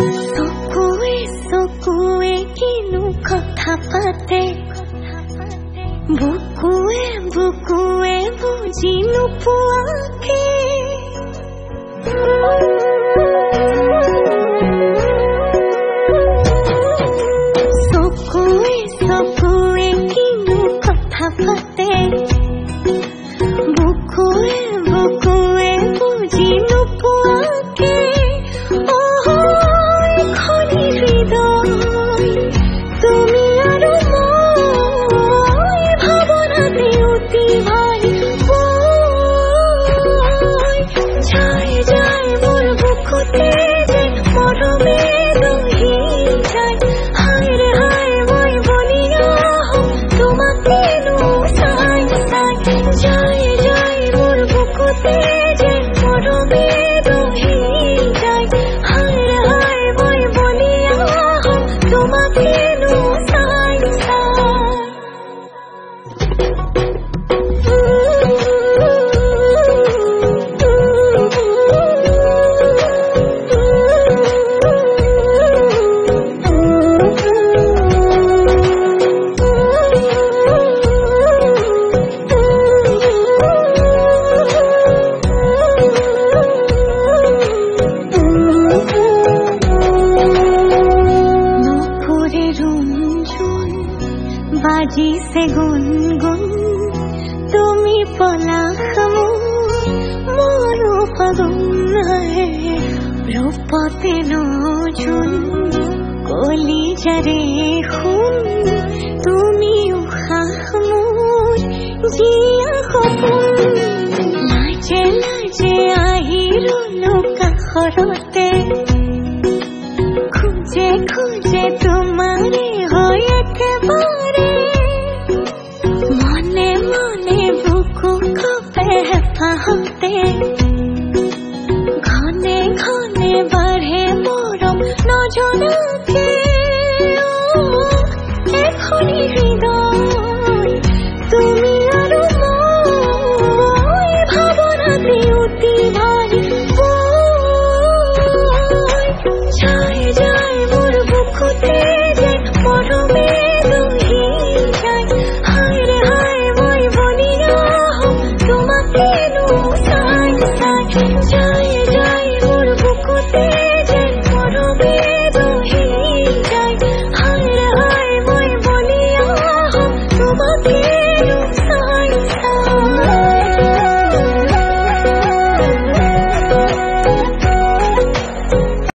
চকুৱে চকুৱে কিনো কথা পাতে, বুকুৱে বুকুৱে বুজি নোপোৱাকে। চকুৱে চকুৱে কিনো কথা পাতে, বুকুৱে বুকুৱে বুজি নোপোৱাকে। খনি হৃদয় তুমি আৰু মই, ভাৱনাতে অতি ভাল যায় যায় মোৰ বুকুতে যে মৰমে দহি যায়। হায় ৰে হায় মই বলিয়া তোমাকেনো চাই চাই, যায় যায় মোৰ বুকুতে যে মৰমে দহি যায়। হায় ৰে হায় মই বলিয়া তোমাকেনো চাই চাই। বাজিছে গুনগুন তুমি পলাশ মোৰ ফাগুন, ৰূপতে নজুন কলিজাৰে শুন তুমি উশাহ মোৰ জীয়া সপোন। লাজে লাজে আহি ৰলো কাষৰতে, খুঁজে খুঁজে তোমাৰে হয় একেবাৰে। মনে মনে বুকু কঁপে হেঁপাহতে, ঘনে ঘনে বাঢ়ে মৰম নজনাকে। এখনি